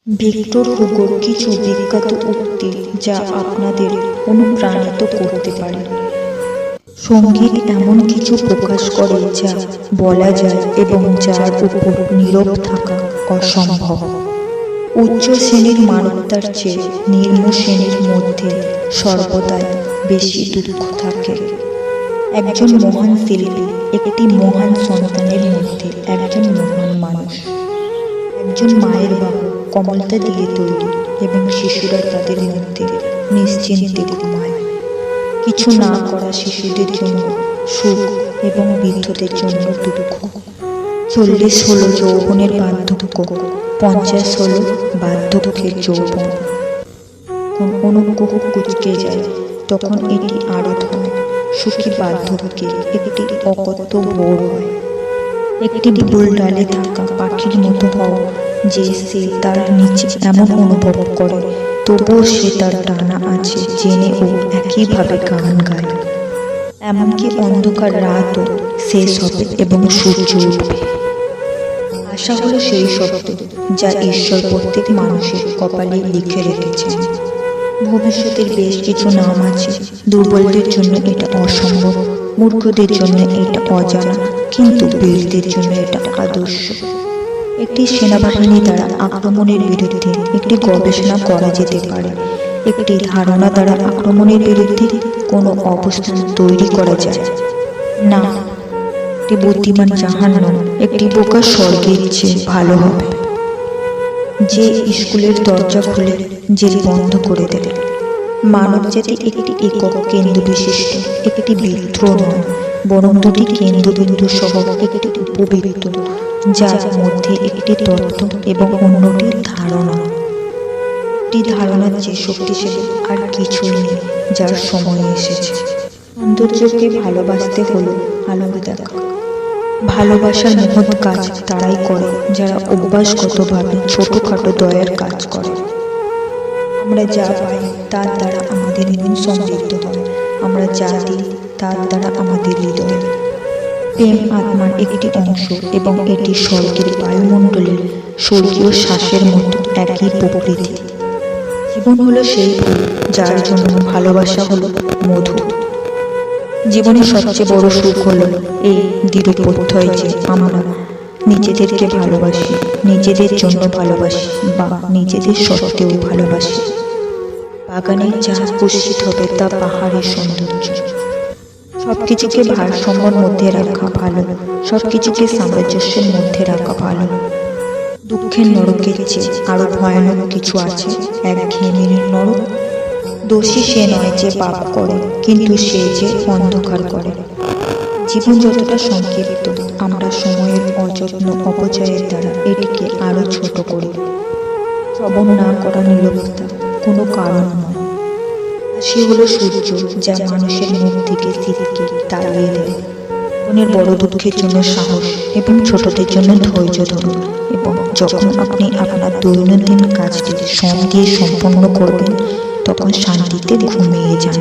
Victor হুগোর কিছু বিখ্যাত উক্তি যা আপনাদের অনুপ্রাণিত করতে পারে। সঙ্গীত এমন কিছু প্রকাশ করে যা বলা যায় এবং যার উপর নীরব থাকা অসম্ভব। উচ্চ শ্রেণীর মানবতার চেয়ে নিম্ন শ্রেণীর মধ্যে সর্বদাই বেশি দুঃখ থাকে। একজন মহান শিল্পী একটি মহান সন্তানের মধ্যে একজন মহান মানুষ। একজন মায়ের বাহু কমলতা দিয়ে তৈরি এবং শিশুরা তাদের মধ্যে নিশ্চিন্তে ঘুমায়। কিছু না করা শিশুদের জন্য সুখ এবং বৃদ্ধদের জন্য দুঃখ। 40 হলো যৌবনের বার্ধক্য, 50 হলো বার্ধক্যের যৌবন। অনুগ্রহ কুচকে যায়, তখন এটি আরোধ হয়। সুখী বার্ধক্যে একটি অকথ্য ভোর হয়। একটি ফুল ডালে থাকা পাখির মতো হও যে সে তার নিচে এমন অনুভব করে, তবুও সে তার ডানা আছে জেনেও একইভাবে গান গায়। এমনকি অন্ধকার রাতও শেষ হবে এবং সূর্য উঠবে। আশা হলো সেই সত্য যা ঈশ্বর প্রত্যেক মানুষের কপালে লিখে রেখেছেন। ভবিষ্যতের বেশ কিছু নাম আছে। দুর্বলদের জন্য এটা অসম্ভব, মূর্খদের জন্য এটা অজানা, কিন্তু বীরদের জন্য এটা আদর্শ। একটি সেনাবাহিনী দ্বারা আক্রমণের বিরুদ্ধে একটি গবেষণা করা যেতে পারে। একটি ধারণা দ্বারা আক্রমণের বিরুদ্ধে কোনো অবস্থান তৈরি করা যায় না। একটি বুদ্ধিমান জাহান্নাম একটি বোকা স্বর্গের চেয়ে ভালো হবে। যে স্কুলের দরজা খুলে যে বন্ধ করে দেবে। মানব জাতি একটি একক কেন্দ্র বিশিষ্ট একটি বিদ্রোহ নয়, বরং দুটি কেন্দ্রবিন্দু সহ একটি উপবৃত্ত, যার মধ্যে একটি তত্ত্ব এবং অন্যটি ধারণা। একটি ধারণার চেয়ে শক্তিশালী আর কিছুই নেই যার সময় এসেছে। সৌন্দর্যকে ভালোবাসতে হলো আলোর দেখা। ভালোবাসার মহৎ কাজ তারাই করে যারা অভ্যাসগতভাবে ছোটখাটো দয়ার কাজ করে। আমরা যা পাই তার দ্বারা আমাদের মন সমৃদ্ধ হয়। আমরা যা দিই তার দ্বারা আমাদের হৃদয়। প্রেম আত্মার একটি অংশ এবং এটি স্বর্গের বায়ুমণ্ডলের স্বর্গীয় শ্বাসের মতো একই প্রকৃতি। জীবন হলো সেই ফুল যার জন্য ভালোবাসা হলো মধু। জীবনের সবচেয়ে বড় সুখ হলো এই দৃঢ় প্রত্যয় যে আমরা নিজেদেরকে ভালোবাসি, নিজেদের জন্য ভালোবাসি বা নিজেদের সত্ত্বেও ভালোবাসি। বাগানে যা উপস্থিত হবে তা পাহাড়ের সৌন্দর্য। সবকিছুকে ভারসাম্যের মধ্যে রাখা ভালো, সবকিছুকে সামঞ্জস্যের মধ্যে রাখা ভালো। দুঃখের নরকের চেয়ে আরো ভয়ানক কিছু আছে, একঘেয়েমির নরক। দোষী সে নয় যে পাপ করে, কিন্তু সে যে অন্ধকার করে। জীবন যতটা সংক্ষিপ্ত, আমরা সময়ের অযত্ন অপচয়ের দ্বারা এটিকে আরো ছোট করি। শ্রবণ না করা নীরবতা কোনো কারণ নয়। হাসি হলো সূর্য যা মানুষের মুখ থেকে শীতকে তাড়িয়ে দেয়। জীবনের বড় দুঃখের জন্য সাহস এবং ছোটদের জন্য ধৈর্য ধরুন, এবং যখন আপনি আপনার দৈনন্দিন কাজটি শ্রম দিয়ে সম্পন্ন করবেন তখন শান্তিতে ঘুমিয়ে যান।